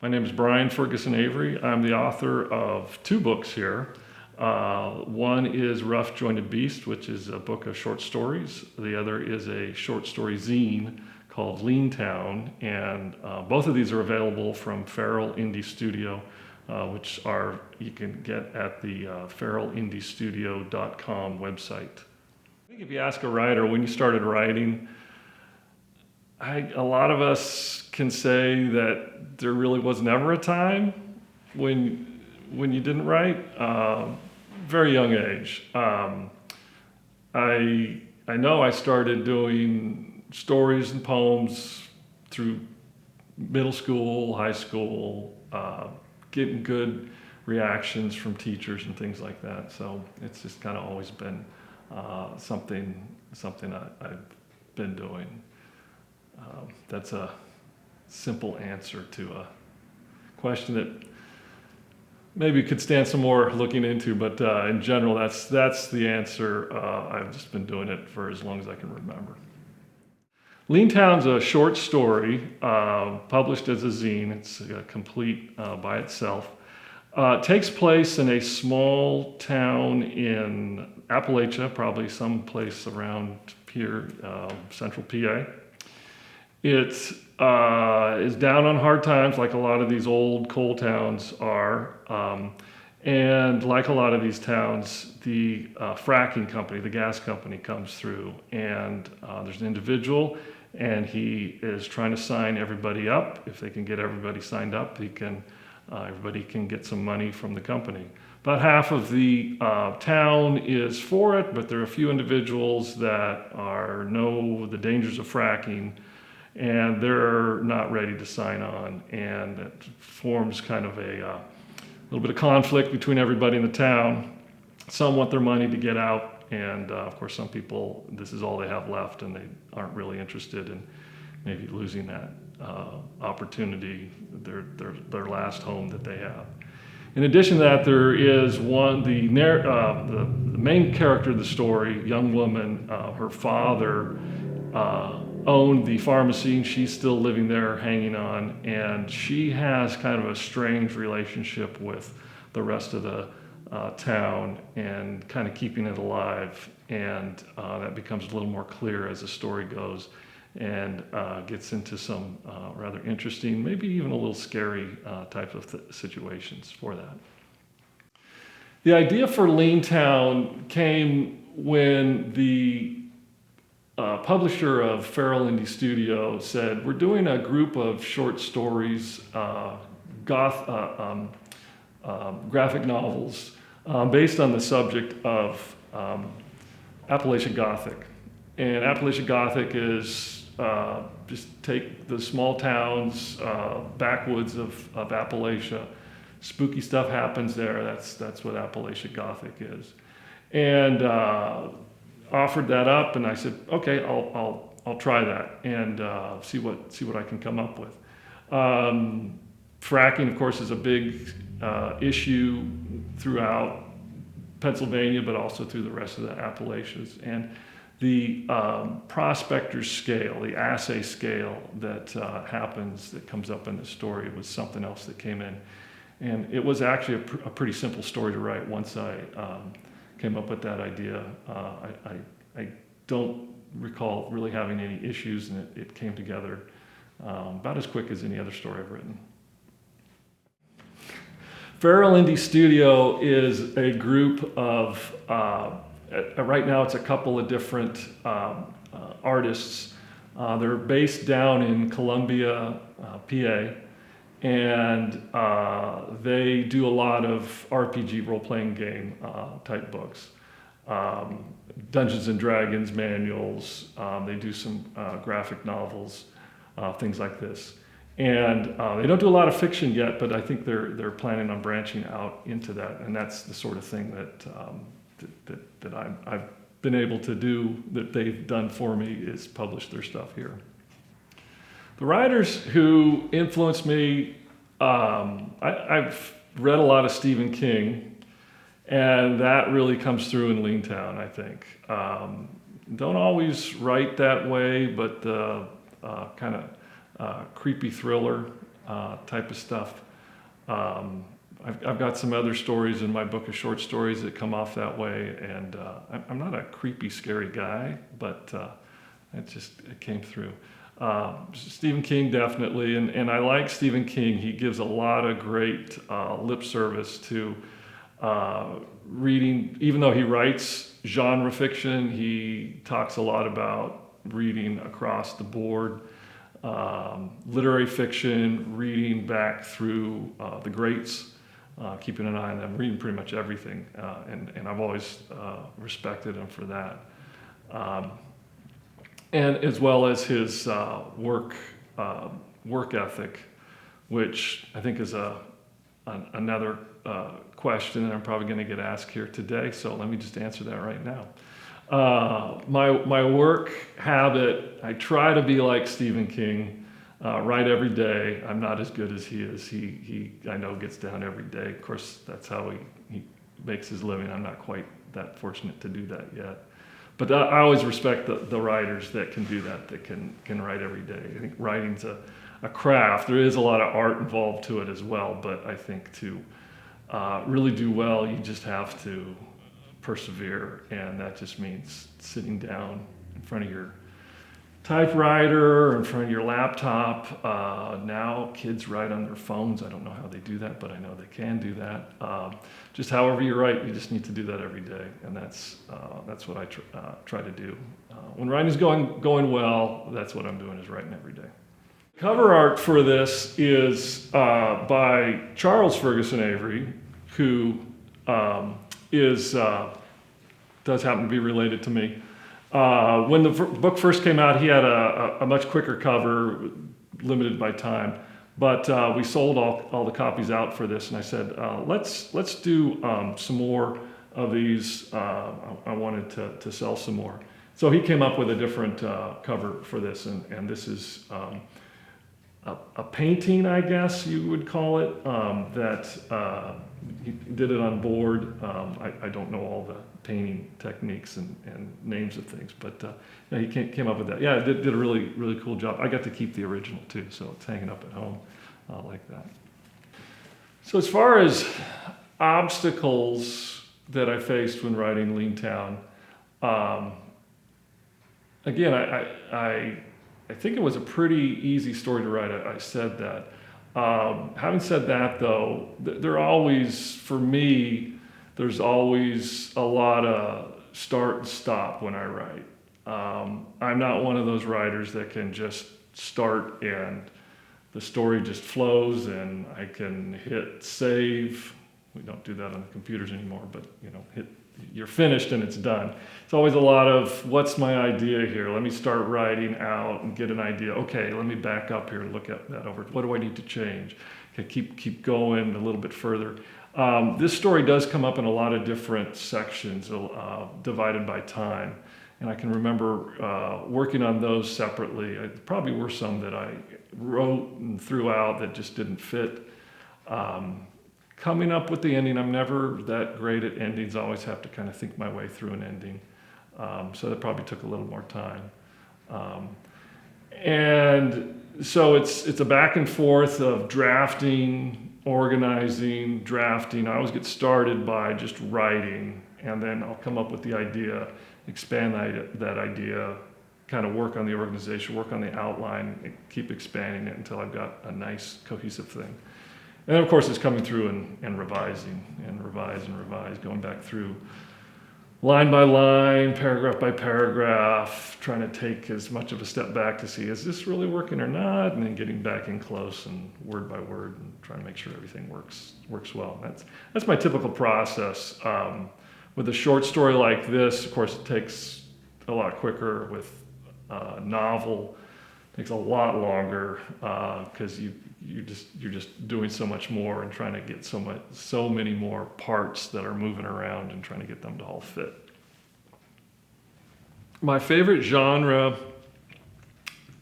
My name is Brian Ferguson-Avery. I'm the author of two books here. One is Rough Jointed Beast, which is a book of short stories. The other is a short story zine called Leantown, and both of these are available from Feral Indie Studio, which you can get at the feralindystudio.com website. I think if you ask a writer when you started writing, a lot of us can say that there really was never a time when you didn't write. Very young age. I know I started doing stories and poems through middle school, high school, getting good reactions from teachers and things like that. So it's just kind of always been something I've been doing. That's a simple answer to a question that maybe could stand some more looking into, but in general, that's the answer. I've just been doing it for as long as I can remember. Leantown's a short story published as a zine. It's complete by itself. It takes place in a small town in Appalachia, probably someplace around here, central PA. It is down on hard times, like a lot of these old coal towns are. And like a lot of these towns, the fracking company, the gas company, comes through. And there's an individual, and he is trying to sign everybody up. If they can get everybody signed up, everybody can get some money from the company. About half of the town is for it, but there are a few individuals that know the dangers of fracking, and they're not ready to sign on, and it forms kind of a little bit of conflict between everybody in the town. Some want their money to get out, and of course some people, this is all they have left, and they aren't really interested in maybe losing that opportunity, their last home that they have. In addition to that, there is the main character of the story, young woman, her father owned the pharmacy, and she's still living there, hanging on, and she has kind of a strange relationship with the rest of the town and kind of keeping it alive, and that becomes a little more clear as the story goes, and gets into some rather interesting, maybe even a little scary type of situations for that. The idea for Leantown came when the publisher of Feral Indie Studio said, we're doing a group of short stories, graphic novels, based on the subject of Appalachian Gothic. And Appalachian Gothic is just take the small towns, backwoods of Appalachia. Spooky stuff happens there. That's what Appalachian Gothic is. And offered that up, and I said, okay, I'll try that and see what I can come up with. Fracking, of course, is a big issue throughout Pennsylvania, but also through the rest of the Appalachians. And the prospector's scale, the assay scale that comes up in the story was something else that came in. And it was actually a pretty simple story to write once I came up with that idea. I don't recall really having any issues, and it came together about as quick as any other story I've written. Feral Indie Studio is a group of, right now it's a couple of different artists. They're based down in Columbia, PA, and they do a lot of RPG role-playing game type books. Dungeons and Dragons manuals, they do some graphic novels, things like this. And they don't do a lot of fiction yet, but I think they're planning on branching out into that, and that's the sort of thing that I've been able to do, that they've done for me, is publish their stuff here. The writers who influenced me, I've read a lot of Stephen King, and that really comes through in Leantown, I think. Don't always write that way, but kind of creepy thriller type of stuff. I've got some other stories in my book of short stories that come off that way, and I'm not a creepy, scary guy, but it came through. Stephen King, definitely, and I like Stephen King. He gives a lot of great lip service to reading. Even though he writes genre fiction, he talks a lot about reading across the board. Literary fiction, reading back through the greats, keeping an eye on them, reading pretty much everything, and I've always respected him for that. And as well as his work ethic, which I think is another question that I'm probably going to get asked here today. So let me just answer that right now. My work habit, I try to be like Stephen King, write every day. I'm not as good as he is. He I know gets down every day. Of course, that's how he makes his living. I'm not quite that fortunate to do that yet. But I always respect the writers that can do that can write every day. I think writing's a craft. There is a lot of art involved to it as well, but I think to really do well, you just have to persevere, and that just means sitting down in front of your typewriter or in front of your laptop. Now kids write on their phones. I don't know how they do that, but I know they can do that. Just however you write, you just need to do that every day, and that's what I try to do. When writing's going well, that's what I'm doing, is writing every day. Cover art for this is by Charles Ferguson-Avery, who does happen to be related to me. When the book first came out, he had a much quicker cover, limited by time. But we sold all the copies out for this, and I said, let's do some more of these. I wanted to sell some more. So he came up with a different cover for this, and this is a painting, I guess you would call it, that he did it on board. I don't know all the painting techniques and names of things, but yeah, he came up with that. Yeah, did a really, really cool job. I got to keep the original too, so it's hanging up at home like that. So as far as obstacles that I faced when writing Leantown, again, I think it was a pretty easy story to write. I said that. Having said that, though, for me, there's always a lot of start and stop when I write. I'm not one of those writers that can just start and the story just flows and I can hit save. We don't do that on the computers anymore, but you're finished and it's done. It's always a lot of, what's my idea here? Let me start writing out and get an idea. Okay, let me back up here and look at that over. What do I need to change? Okay, keep going a little bit further. This story does come up in a lot of different sections, divided by time. And I can remember working on those separately. There probably were some that I wrote and threw out that just didn't fit. Coming up with the ending, I'm never that great at endings. I always have to kind of think my way through an ending. So that probably took a little more time. And so it's a back and forth of drafting, organizing, drafting. I always get started by just writing, and then I'll come up with the idea, expand that idea, kind of work on the organization, work on the outline, and keep expanding it until I've got a nice cohesive thing. And then, of course, it's coming through and revising and revise, going back through line by line, paragraph by paragraph, trying to take as much of a step back to see, is this really working or not? And then getting back in close and word by word and trying to make sure everything works well. That's my typical process. With a short story like this, of course, it takes a lot quicker. With a novel, it takes a lot longer because you're just doing so much more and trying to get so many more parts that are moving around and trying to get them to all fit. My favorite genre,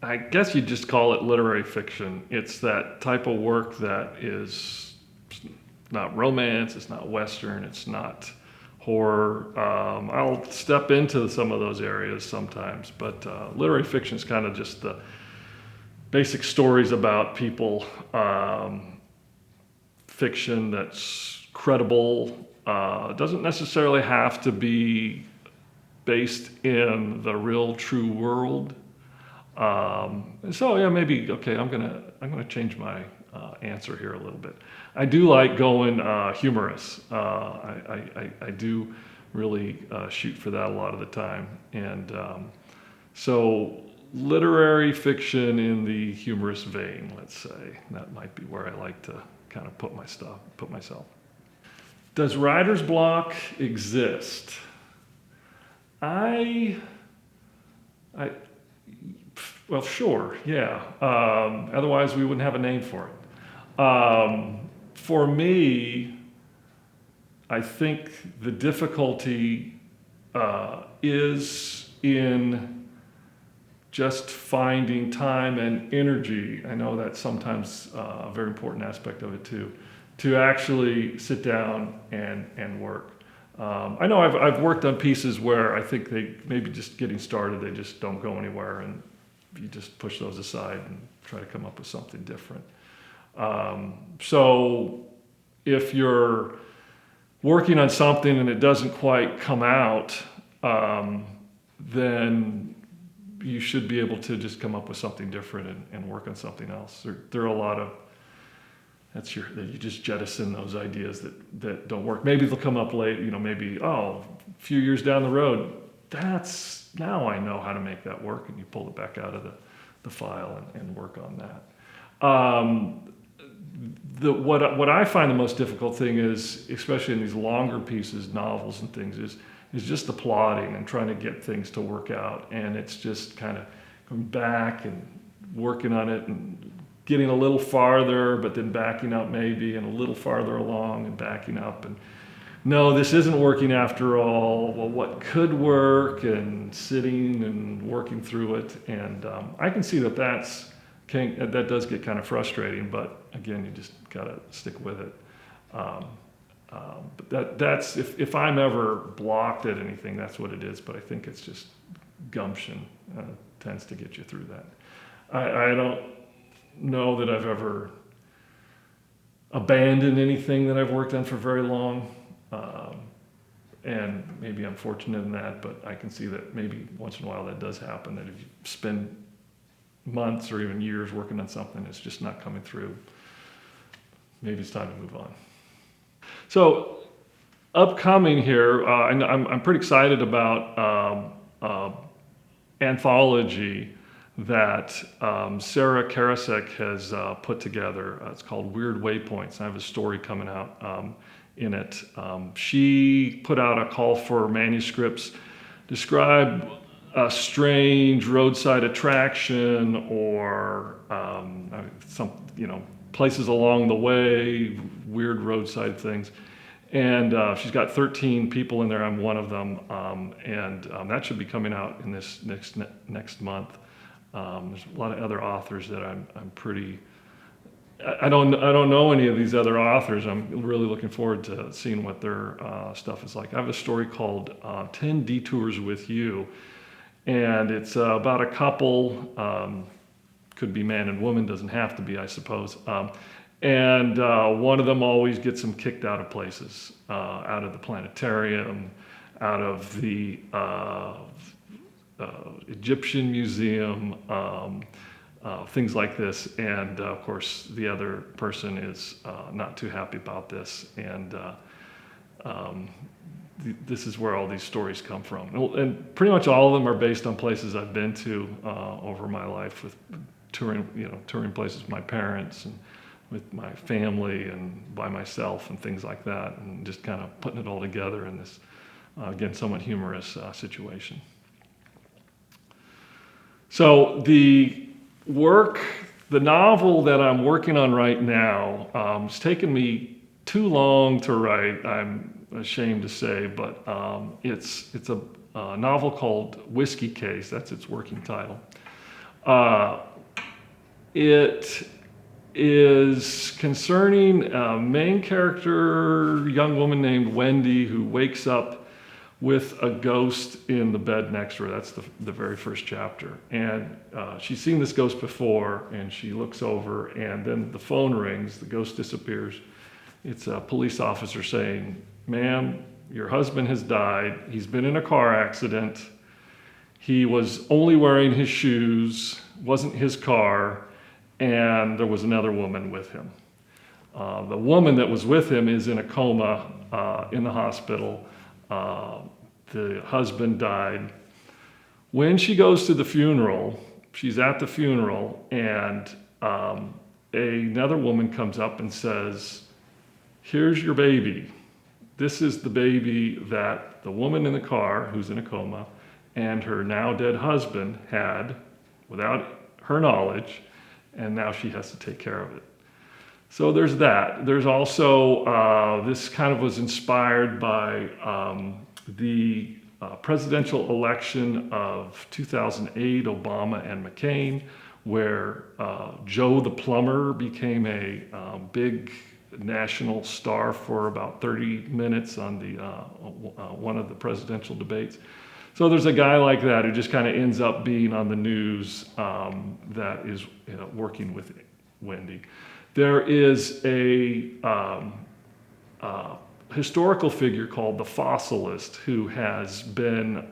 I guess you'd just call it literary fiction. It's that type of work that is not romance, it's not Western, it's not horror. I'll step into some of those areas sometimes, but literary fiction is kind of just the basic stories about people, fiction that's credible. Doesn't necessarily have to be based in the real true world. So yeah, maybe okay. I'm gonna change my answer here a little bit. I do like going humorous. I do really shoot for that a lot of the time, and so literary fiction in the humorous vein, let's say, that might be where I like to kind of put myself. Does writer's block exist? I Well, sure, yeah. Otherwise, we wouldn't have a name for it. For me, I think the difficulty is in just finding time and energy. I know that's sometimes a very important aspect of it too, to actually sit down and work. I know I've worked on pieces where I think they maybe just getting started, they just don't go anywhere, and you just push those aside and try to come up with something different. So if you're working on something and it doesn't quite come out, then you should be able to just come up with something different and work on something else. There are a lot of that you just jettison those ideas that don't work. Maybe they'll come up late, maybe, a few years down the road, now I know how to make that work, and you pull it back out of the file and work on that. What I find the most difficult thing is, especially in these longer pieces, novels and things, is just the plotting and trying to get things to work out. And it's just kind of going back and working on it and getting a little farther, but then backing up maybe, and a little farther along and backing up. And no, this isn't working after all. Well, what could work? And sitting and working through it. And I can see that that does get kind of frustrating, but again, you just gotta stick with it. But that's if I'm ever blocked at anything, that's what it is. But I think it's just gumption tends to get you through that. I don't know that I've ever abandoned anything that I've worked on for very long. And maybe I'm fortunate in that, but I can see that maybe once in a while that does happen, that if you spend months or even years working on something, it's just not coming through. Maybe it's time to move on. So upcoming here, I'm pretty excited about anthology that Sarah Karasek has put together. It's called Weird Waypoints. I have a story coming out in it. She put out a call for manuscripts, describe a strange roadside attraction or some, places along the way, weird roadside things. And she's got 13 people in there. I'm one of them, and that should be coming out in this next month. There's a lot of other authors that I'm pretty. I don't know any of these other authors. I'm really looking forward to seeing what their stuff is like. I have a story called 10 Detours with You, and it's about a couple, could be man and woman, doesn't have to be, I suppose. And one of them always gets them kicked out of places, out of the planetarium, out of the Egyptian Museum, things like this. And of course, the other person is not too happy about this. And this is where all these stories come from. And pretty much all of them are based on places I've been to over my life, with touring places with my parents and with my family and by myself and things like that, and just kind of putting it all together in this, again, somewhat humorous situation. So the novel that I'm working on right now, it's taken me too long to write, I'm ashamed to say, but it's a novel called Whiskey Case. That's its working title. It is concerning a main character, young woman named Wendy, who wakes up with a ghost in the bed next to her. That's the very first chapter. And she's seen this ghost before, and she looks over, and then the phone rings, the ghost disappears. It's a police officer saying, "Ma'am, your husband has died. He's been in a car accident. He was only wearing his shoes, wasn't his car, and there was another woman with him. The woman that was with him is in a coma in the hospital. The husband died." When she goes to the funeral, she's at the funeral, and another woman comes up and says, "Here's your baby. This is the baby that the woman in the car, who's in a coma, and her now dead husband had without her knowledge, and now she has to take care of it." So there's that. There's also, this kind of was inspired by the presidential election of 2008, Obama and McCain, where Joe the plumber became a big national star for about 30 minutes on the one of the presidential debates. So there's a guy like that who just kind of ends up being on the news that is working with Wendy. There is a historical figure called the fossilist who has been,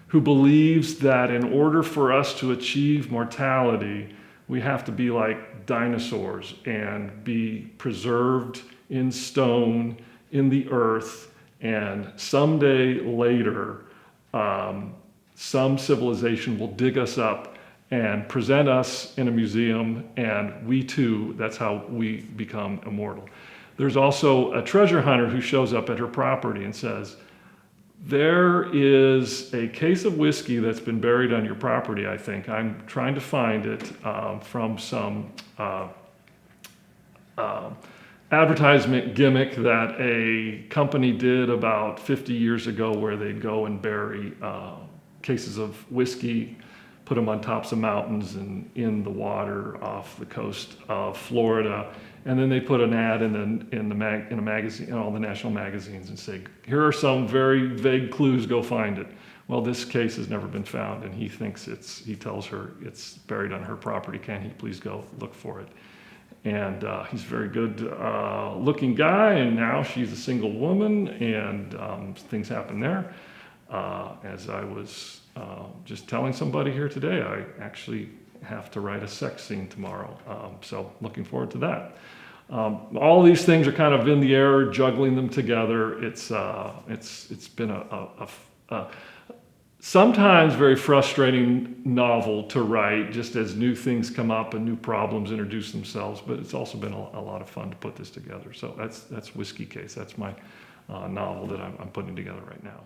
who believes that in order for us to achieve mortality, we have to be like dinosaurs and be preserved in stone in the earth, and someday later, some civilization will dig us up and present us in a museum, and we too, that's how we become immortal. There's also a treasure hunter who shows up at her property and says, "There is a case of whiskey that's been buried on your property, I think. I'm trying to find it from some advertisement gimmick that a company did about 50 years ago where they'd go and bury cases of whiskey, put them on tops of mountains and in the water off the coast of Florida. And then they put an ad in a magazine, in all the national magazines, and say, here are some very vague clues, go find it. Well, this case has never been found, and he thinks he tells her it's buried on her property. Can he please go look for it? And he's a very good looking guy, and now she's a single woman, and things happen there. As I was just telling somebody here today, I actually have to write a sex scene tomorrow, so looking forward to that. All these things are kind of in the air, juggling them together. It's been a sometimes very frustrating novel to write, just as new things come up and new problems introduce themselves. But it's also been a lot of fun to put this together. So that's Whiskey Case. That's my novel that I'm putting together right now.